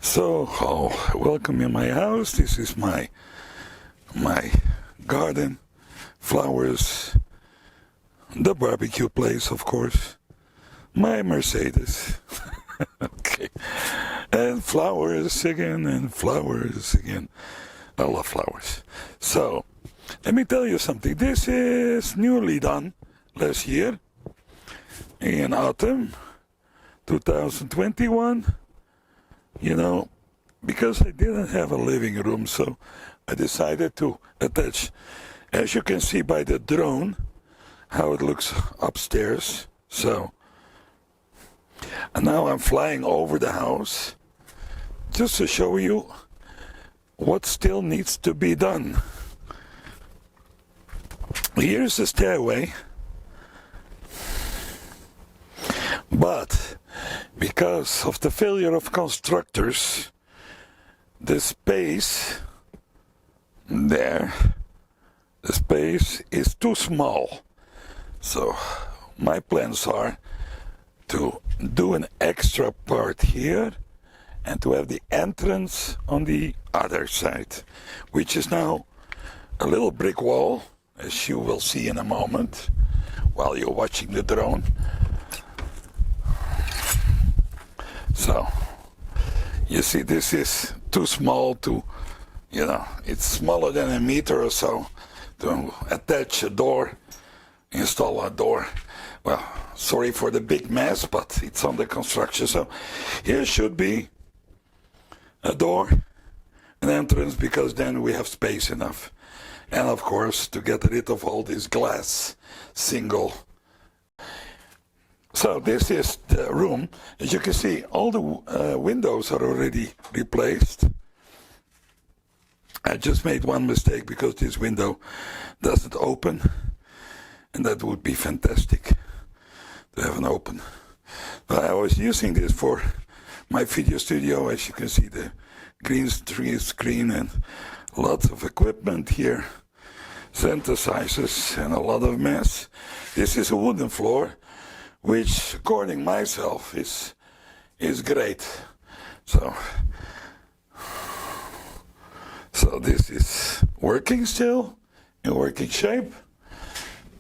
So, welcome in my house. This is my garden, flowers, the barbecue place, of course, my Mercedes, okay, and flowers again, and flowers again. I love flowers. So, let me tell you something. This is newly done last year in autumn 2021. You know, because I didn't have a living room, so I decided to attach, as you can see by the drone, how it looks upstairs. So, and now I'm flying over the house just to show you what still needs to be done. Here's the stairway, but because of the failure of constructors, the space there, the space is too small. So my plans are to do an extra part here and to have the entrance on the other side, which is now a little brick wall, as you will see in a moment while you're watching the drone. So, you see, this is too small to, it's smaller than a meter or so to attach a door, install a door. Well, sorry for the big mess, but it's under construction. So, here should be a door, an entrance, because then we have space enough. And of course, to get rid of all this glass, single. So this is the room. As you can see, all the windows are already replaced. I just made one mistake because this window doesn't open, and that would be fantastic to have an open. But I was using this for my video studio. As you can see, the green screen and lots of equipment here, synthesizers and a lot of mess. This is a wooden floor, which, according myself, is great. So this is working still, in working shape.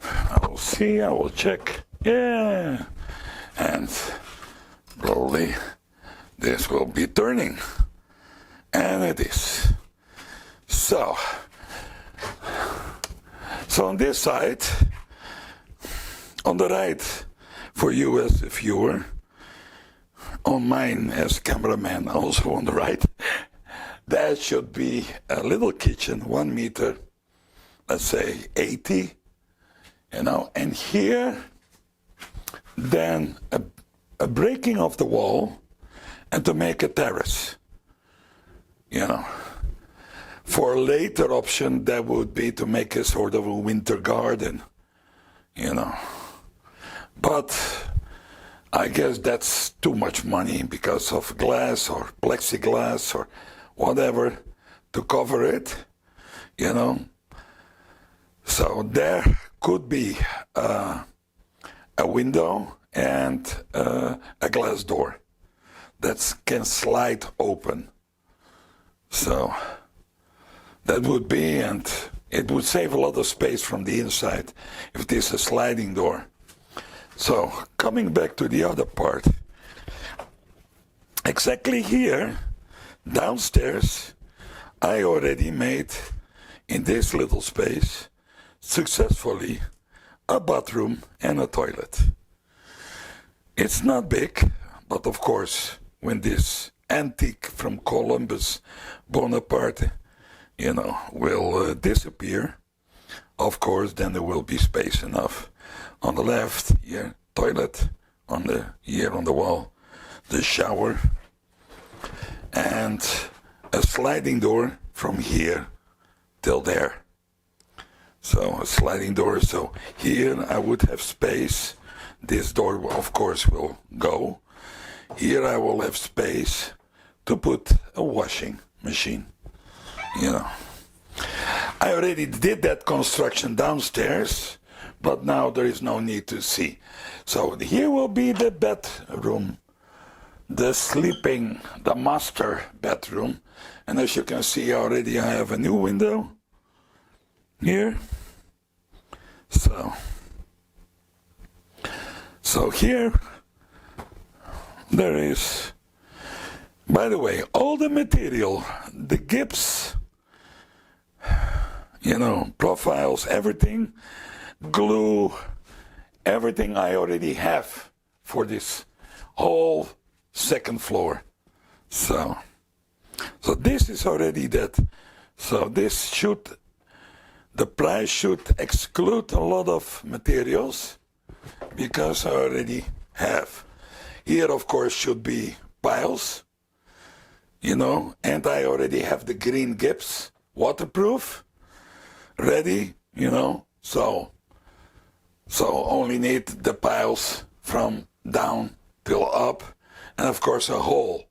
I will see, I will check. Yeah, and probably this will be turning, and it is. So on this side, on the right, for you as a viewer, on mine as cameraman, also on the right, that should be a little kitchen, 1 meter, let's say 80, and here, then a breaking of the wall, and to make a terrace, For a later option, that would be to make a sort of a winter garden, But I guess that's too much money because of glass or plexiglass or whatever to cover it, So there could be a window and a glass door that can slide open. So that would be, and it would save a lot of space from the inside if this is a sliding door. So, coming back to the other part, exactly here, downstairs, I already made, in this little space, successfully, a bathroom and a toilet. It's not big, but of course, when this antique from Columbus Bonaparte, will disappear, of course, then there will be space enough. On the left, here, toilet, here on the wall, the shower, and a sliding door from here till there. So a sliding door, so here I would have space. This door, of course, will go. Here I will have space to put a washing machine, I already did that construction downstairs, but now there is no need to see. So here will be the bedroom the master bedroom. And as you can see already, I have a new window here. So here there is, by the way, all the material, the gyps, profiles, everything, glue, everything I already have for this whole second floor. So this is already that. So the price should exclude a lot of materials because I already have. Here, of course, should be piles, and I already have the green gyps, waterproof, ready, so only need the piles from down till up, and of course a hole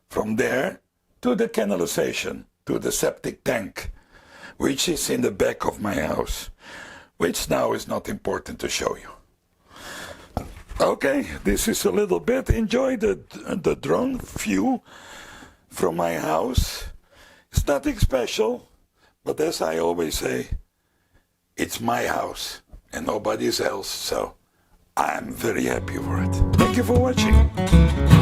from there to the canalization, to the septic tank, which is in the back of my house, which now is not important to show you. Okay, this is a little bit. Enjoy the drone view from my house. It's nothing special, but as I always say, it's my house and nobody's else, so I'm very happy for it. Thank you for watching.